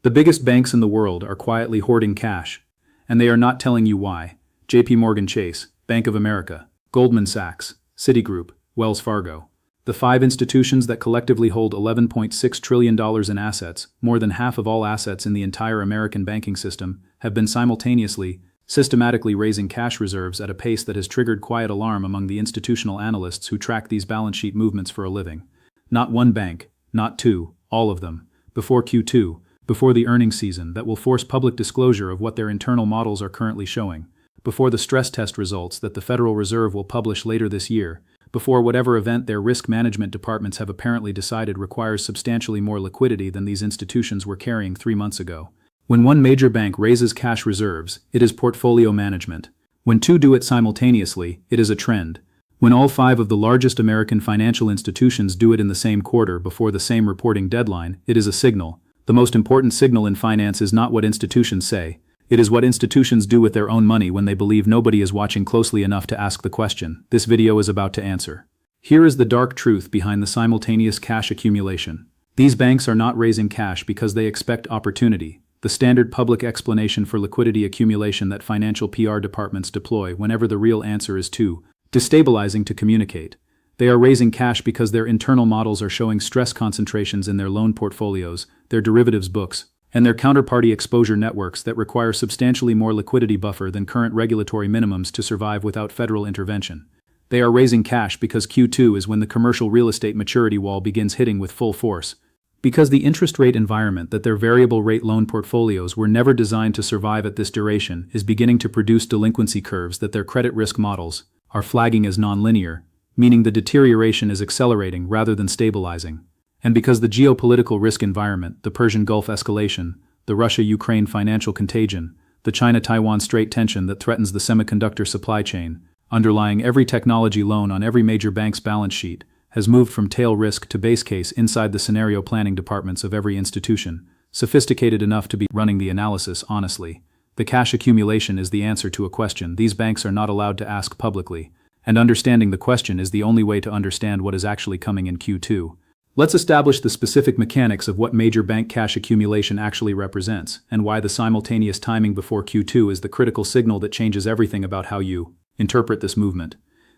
The biggest banks in the world are quietly hoarding cash, and they are not telling you why. JPMorgan Chase, Bank of America, Goldman Sachs, Citigroup, Wells Fargo. The five institutions that collectively hold $11.6 trillion in assets, more than half of all assets in the entire American banking system, have been simultaneously, systematically raising cash reserves at a pace that has triggered quiet alarm among the institutional analysts who track these balance sheet movements for a living. Not one bank, not two, all of them, before Q2, before the earnings season that will force public disclosure of what their internal models are currently showing, before the stress test results that the Federal Reserve will publish later this year, before whatever event their risk management departments have apparently decided requires substantially more liquidity than these institutions were carrying 3 months ago. When one major bank raises cash reserves, it is portfolio management. When two do it simultaneously, it is a trend. When all five of the largest American financial institutions do it in the same quarter before the same reporting deadline, it is a signal. The most important signal in finance is not what institutions say. It is what institutions do with their own money when they believe nobody is watching closely enough to ask the question this video is about to answer. Here is the dark truth behind the simultaneous cash accumulation. These banks are not raising cash because they expect opportunity, the standard public explanation for liquidity accumulation that financial PR departments deploy whenever the real answer is too destabilizing to communicate. They are raising cash because their internal models are showing stress concentrations in their loan portfolios, their derivatives books, and their counterparty exposure networks that require substantially more liquidity buffer than current regulatory minimums to survive without federal intervention. They are raising cash because Q2 is when the commercial real estate maturity wall begins hitting with full force. Because the interest rate environment that their variable rate loan portfolios were never designed to survive at this duration is beginning to produce delinquency curves that their credit risk models are flagging as nonlinear, meaning the deterioration is accelerating rather than stabilizing. And because the geopolitical risk environment, the Persian Gulf escalation, the Russia-Ukraine financial contagion, the China-Taiwan Strait tension that threatens the semiconductor supply chain, underlying every technology loan on every major bank's balance sheet, has moved from tail risk to base case inside the scenario planning departments of every institution, sophisticated enough to be running the analysis honestly. The cash accumulation is the answer to a question these banks are not allowed to ask publicly. And understanding the question is the only way to understand what is actually coming in Q2. Let's establish the specific mechanics of what major bank cash accumulation actually represents, and why the simultaneous timing before Q2 is the critical signal that changes everything about how you interpret this movement.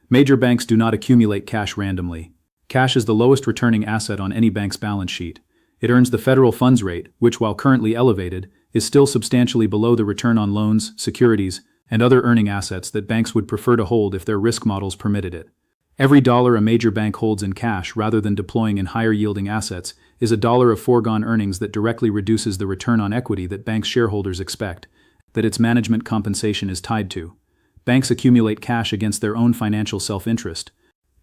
Major banks do not accumulate cash randomly. Cash is the lowest returning asset on any bank's balance sheet. It earns the federal funds rate, which, while currently elevated, is still substantially below the return on loans, securities, and other earning assets that banks would prefer to hold if their risk models permitted it. Every dollar a major bank holds in cash rather than deploying in higher-yielding assets is a dollar of foregone earnings that directly reduces the return on equity that bank shareholders expect, that its management compensation is tied to. Banks accumulate cash against their own financial self-interest.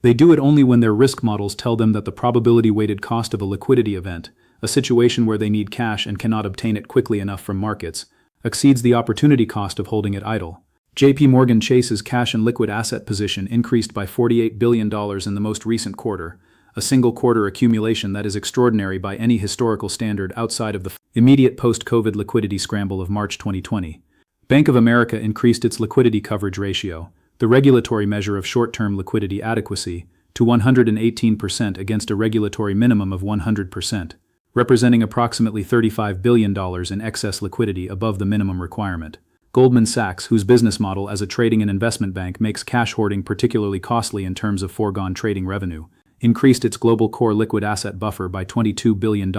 They do it only when their risk models tell them that the probability-weighted cost of a liquidity event, a situation where they need cash and cannot obtain it quickly enough from markets, exceeds the opportunity cost of holding it idle. JPMorgan Chase's cash and liquid asset position increased by $48 billion in the most recent quarter, a single quarter accumulation that is extraordinary by any historical standard outside of the immediate post-COVID liquidity scramble of March 2020. Bank of America increased its liquidity coverage ratio, the regulatory measure of short-term liquidity adequacy, to 118% against a regulatory minimum of 100%. Representing approximately $35 billion in excess liquidity above the minimum requirement. Goldman Sachs, whose business model as a trading and investment bank makes cash hoarding particularly costly in terms of foregone trading revenue, increased its global core liquid asset buffer by $22 billion.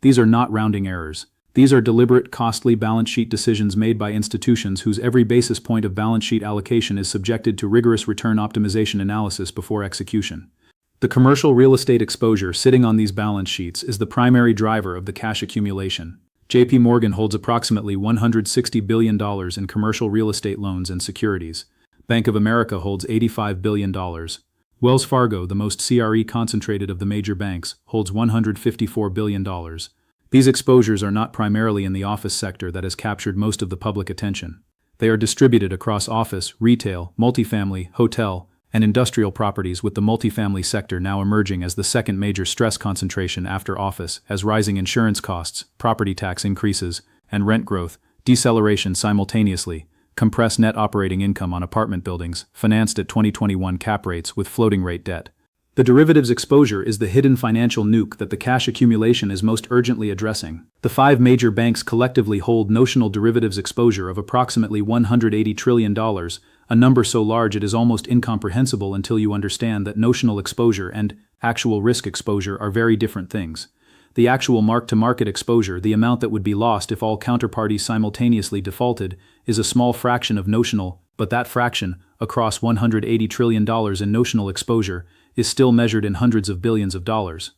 These are not rounding errors. These are deliberate, costly balance sheet decisions made by institutions whose every basis point of balance sheet allocation is subjected to rigorous return optimization analysis before execution. The commercial real estate exposure sitting on these balance sheets is the primary driver of the cash accumulation. JPMorgan holds approximately $160 billion in commercial real estate loans and securities. Bank of America holds $85 billion. Wells Fargo, the most CRE concentrated of the major banks, holds $154 billion. These exposures are not primarily in the office sector that has captured most of the public attention. They are distributed across office, retail, multifamily, hotel, and industrial properties, with the multifamily sector now emerging as the second major stress concentration after office, as rising insurance costs, property tax increases, and rent growth, deceleration simultaneously, compress net operating income on apartment buildings financed at 2021 cap rates with floating rate debt. The derivatives exposure is the hidden financial nuke that the cash accumulation is most urgently addressing. The five major banks collectively hold notional derivatives exposure of approximately $180 trillion, a number so large it is almost incomprehensible until you understand that notional exposure and actual risk exposure are very different things. The actual mark-to-market exposure, the amount that would be lost if all counterparties simultaneously defaulted, is a small fraction of notional, but that fraction, across $180 trillion in notional exposure, is still measured in hundreds of billions of dollars.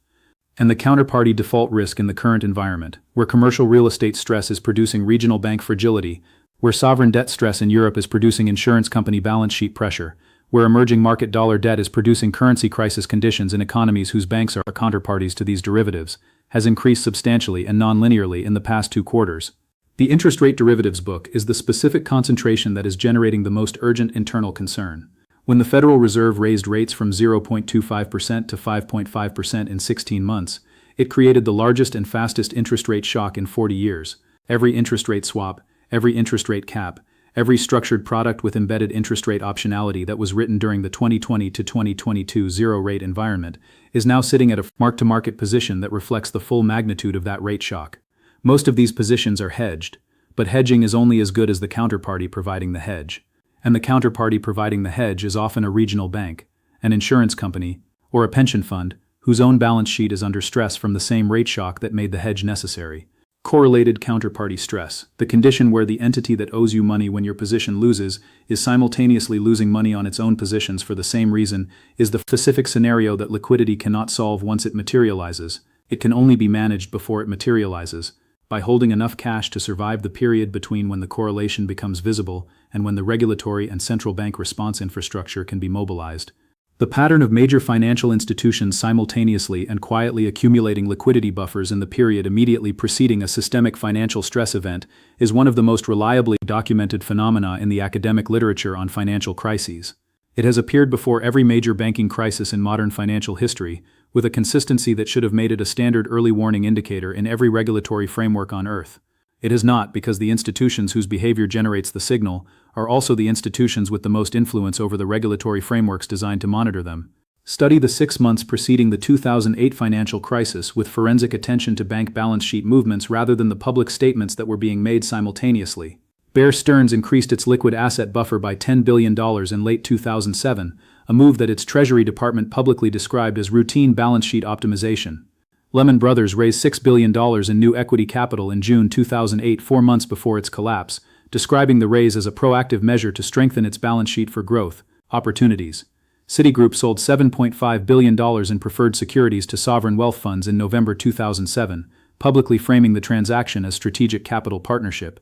And the counterparty default risk in the current environment, where commercial real estate stress is producing regional bank fragility, where sovereign debt stress in Europe is producing insurance company balance sheet pressure, where emerging market dollar debt is producing currency crisis conditions in economies whose banks are counterparties to these derivatives, has increased substantially and non-linearly in the past 2 quarters. The interest rate derivatives book is the specific concentration that is generating the most urgent internal concern. When the Federal Reserve raised rates from 0.25% to 5.5% in 16 months, it created the largest and fastest interest rate shock in 40 years. Every interest rate swap, every interest rate cap, every structured product with embedded interest rate optionality that was written during the 2020 to 2022 zero-rate environment is now sitting at a mark-to-market position that reflects the full magnitude of that rate shock. Most of these positions are hedged, but hedging is only as good as the counterparty providing the hedge. And the counterparty providing the hedge is often a regional bank, an insurance company, or a pension fund whose own balance sheet is under stress from the same rate shock that made the hedge necessary. Correlated counterparty stress, the condition where the entity that owes you money when your position loses is simultaneously losing money on its own positions for the same reason, is the specific scenario that liquidity cannot solve once it materializes. It can only be managed before it materializes, by holding enough cash to survive the period between when the correlation becomes visible and when the regulatory and central bank response infrastructure can be mobilized. The pattern of major financial institutions simultaneously and quietly accumulating liquidity buffers in the period immediately preceding a systemic financial stress event is one of the most reliably documented phenomena in the academic literature on financial crises. It has appeared before every major banking crisis in modern financial history, with a consistency that should have made it a standard early warning indicator in every regulatory framework on Earth. It is not, because the institutions whose behavior generates the signal are also the institutions with the most influence over the regulatory frameworks designed to monitor them. Study the 6 months preceding the 2008 financial crisis with forensic attention to bank balance sheet movements rather than the public statements that were being made simultaneously. Bear Stearns increased its liquid asset buffer by $10 billion in late 2007, a move that its Treasury Department publicly described as routine balance sheet optimization. Lehman Brothers raised $6 billion in new equity capital in June 2008, 4 months before its collapse, describing the raise as a proactive measure to strengthen its balance sheet for growth opportunities. Citigroup sold $7.5 billion in preferred securities to sovereign wealth funds in November 2007, publicly framing the transaction as strategic capital partnership.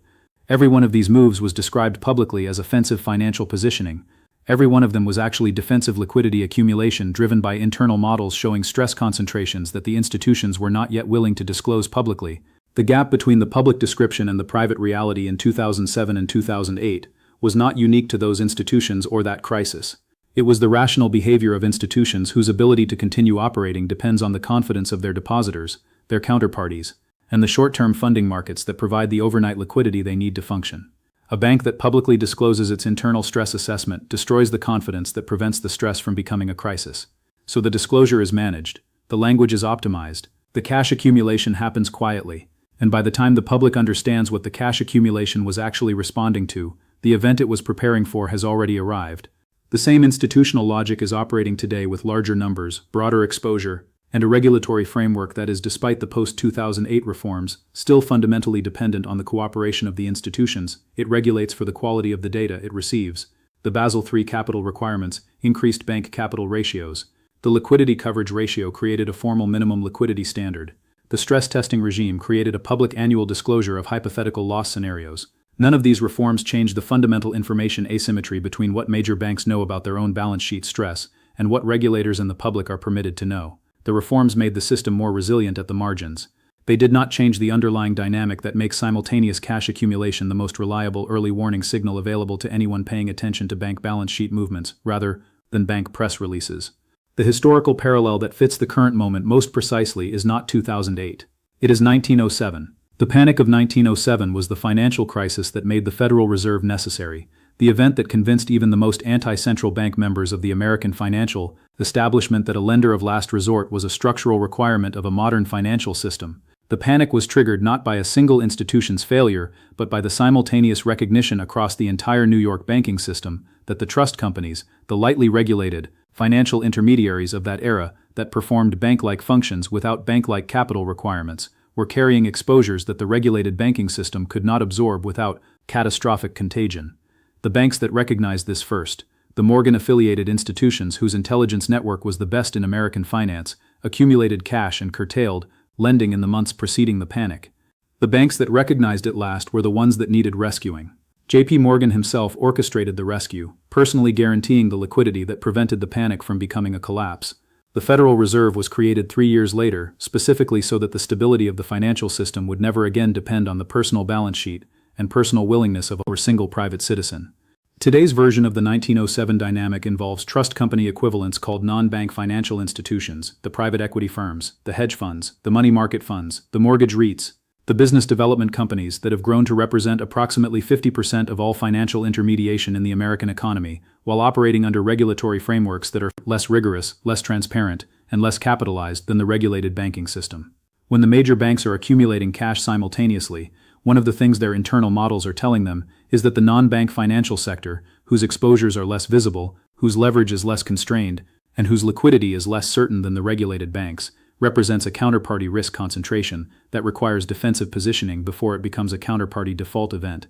Every one of these moves was described publicly as offensive financial positioning. Every one of them was actually defensive liquidity accumulation driven by internal models showing stress concentrations that the institutions were not yet willing to disclose publicly. The gap between the public description and the private reality in 2007 and 2008 was not unique to those institutions or that crisis. It was the rational behavior of institutions whose ability to continue operating depends on the confidence of their depositors, their counterparties, and the short-term funding markets that provide the overnight liquidity they need to function. A bank that publicly discloses its internal stress assessment destroys the confidence that prevents the stress from becoming a crisis. So the disclosure is managed, the language is optimized, the cash accumulation happens quietly, and by the time the public understands what the cash accumulation was actually responding to, the event it was preparing for has already arrived. The same institutional logic is operating today with larger numbers, broader exposure, and a regulatory framework that is, despite the post-2008 reforms, still fundamentally dependent on the cooperation of the institutions it regulates for the quality of the data it receives. The Basel III capital requirements increased bank capital ratios. The liquidity coverage ratio created a formal minimum liquidity standard. The stress testing regime created a public annual disclosure of hypothetical loss scenarios. None of these reforms changed the fundamental information asymmetry between what major banks know about their own balance sheet stress and what regulators and the public are permitted to know. The reforms made the system more resilient at the margins. They did not change the underlying dynamic that makes simultaneous cash accumulation the most reliable early warning signal available to anyone paying attention to bank balance sheet movements, rather than bank press releases. The historical parallel that fits the current moment most precisely is not 2008. It is 1907. The panic of 1907 was the financial crisis that made the Federal Reserve necessary. the event that convinced even the most anti-central bank members of the American financial establishment that a lender of last resort was a structural requirement of a modern financial system. The panic was triggered not by a single institution's failure, but by the simultaneous recognition across the entire New York banking system that the trust companies, the lightly regulated, financial intermediaries of that era that performed bank-like functions without bank-like capital requirements, were carrying exposures that the regulated banking system could not absorb without catastrophic contagion. The banks that recognized this first, the Morgan-affiliated institutions whose intelligence network was the best in American finance, accumulated cash and curtailed lending in the months preceding the panic. The banks that recognized it last were the ones that needed rescuing. JPMorgan himself orchestrated the rescue, personally guaranteeing the liquidity that prevented the panic from becoming a collapse. The Federal Reserve was created 3 years later, specifically so that the stability of the financial system would never again depend on the personal balance sheet and personal willingness of a single private citizen. Today's version of the 1907 dynamic involves trust company equivalents called non-bank financial institutions, the private equity firms, the hedge funds, the money market funds, the mortgage REITs, the business development companies that have grown to represent approximately 50% of all financial intermediation in the American economy, while operating under regulatory frameworks that are less rigorous, less transparent, and less capitalized than the regulated banking system. When the major banks are accumulating cash simultaneously, one of the things their internal models are telling them is that the non-bank financial sector, whose exposures are less visible, whose leverage is less constrained, and whose liquidity is less certain than the regulated banks, represents a counterparty risk concentration that requires defensive positioning before it becomes a counterparty default event.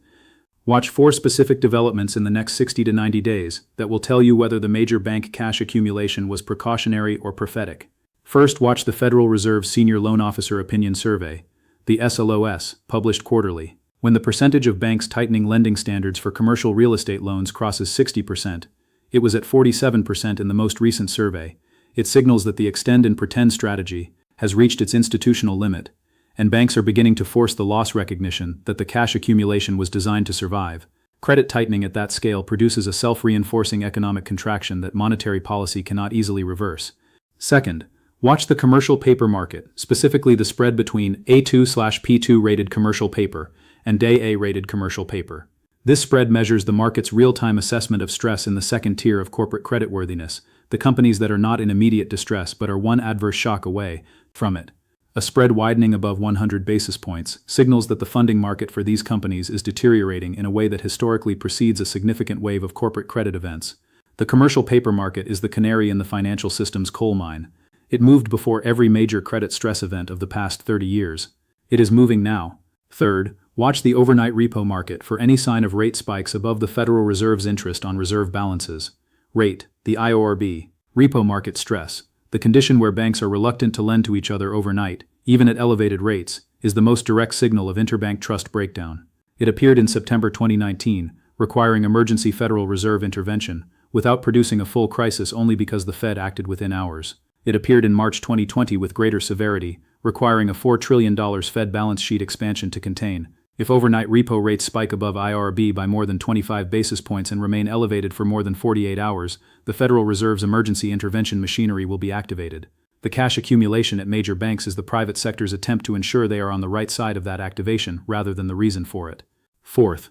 Watch 4 specific developments in the next 60 to 90 days that will tell you whether the major bank cash accumulation was precautionary or prophetic. First, watch the Federal Reserve Senior Loan Officer Opinion Survey, the SLOS, published quarterly. When the percentage of banks tightening lending standards for commercial real estate loans crosses 60%, it was at 47% in the most recent survey. It signals that the extend and pretend strategy has reached its institutional limit, and banks are beginning to force the loss recognition that the cash accumulation was designed to survive. Credit tightening at that scale produces a self-reinforcing economic contraction that monetary policy cannot easily reverse. Second, watch the commercial paper market, specifically the spread between A2/P2 rated commercial paper and Day A rated commercial paper. This spread measures the market's real-time assessment of stress in the second tier of corporate creditworthiness, the companies that are not in immediate distress but are one adverse shock away from it. A spread widening above 100 basis points signals that the funding market for these companies is deteriorating in a way that historically precedes a significant wave of corporate credit events. The commercial paper market is the canary in the financial system's coal mine. It moved before every major credit stress event of the past 30 years. It is moving now. Third, watch the overnight repo market for any sign of rate spikes above the Federal Reserve's interest on reserve balances. Rate, the IORB, repo market stress, the condition where banks are reluctant to lend to each other overnight, even at elevated rates, is the most direct signal of interbank trust breakdown. It appeared in September 2019, requiring emergency Federal Reserve intervention, without producing a full crisis only because the Fed acted within hours. It appeared in March 2020 with greater severity, requiring a $4 trillion Fed balance sheet expansion to contain. If overnight repo rates spike above IRB by more than 25 basis points and remain elevated for more than 48 hours, the Federal Reserve's emergency intervention machinery will be activated. The cash accumulation at major banks is the private sector's attempt to ensure they are on the right side of that activation rather than the reason for it. Fourth,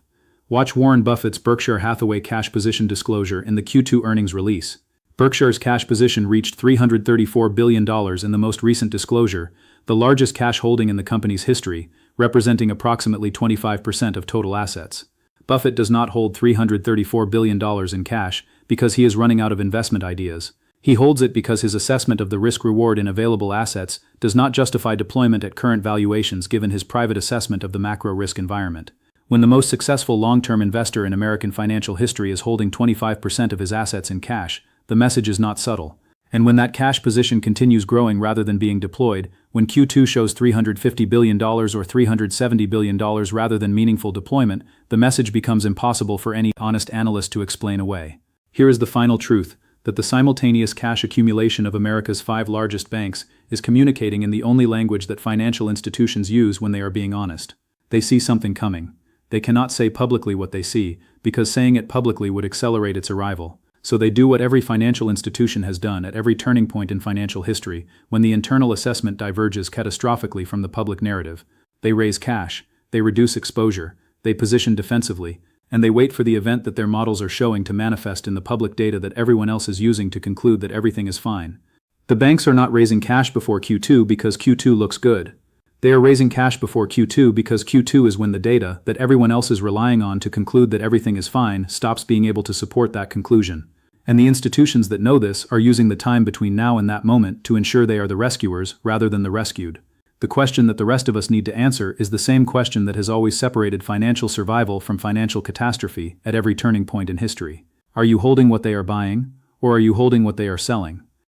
watch Warren Buffett's Berkshire Hathaway cash position disclosure in the Q2 earnings release. Berkshire's cash position reached $334 billion in the most recent disclosure, the largest cash holding in the company's history, representing approximately 25% of total assets. Buffett does not hold $334 billion in cash because he is running out of investment ideas. He holds it because his assessment of the risk-reward in available assets does not justify deployment at current valuations given his private assessment of the macro-risk environment. When the most successful long-term investor in American financial history is holding 25% of his assets in cash, the message is not subtle. And when that cash position continues growing rather than being deployed, when Q2 shows $350 billion or $370 billion rather than meaningful deployment, the message becomes impossible for any honest analyst to explain away. Here is the final truth, that the simultaneous cash accumulation of America's 5 largest banks is communicating in the only language that financial institutions use when they are being honest. They see something coming. They cannot say publicly what they see, because saying it publicly would accelerate its arrival. So they do what every financial institution has done at every turning point in financial history, when the internal assessment diverges catastrophically from the public narrative. They raise cash, they reduce exposure, they position defensively, and they wait for the event that their models are showing to manifest in the public data that everyone else is using to conclude that everything is fine. The banks are not raising cash before Q2 because Q2 looks good. They are raising cash before Q2 because Q2 is when the data that everyone else is relying on to conclude that everything is fine stops being able to support that conclusion. And the institutions that know this are using the time between now and that moment to ensure they are the rescuers rather than the rescued. The question that the rest of us need to answer is the same question that has always separated financial survival from financial catastrophe at every turning point in history. Are you holding what they are buying, or are you holding what they are selling?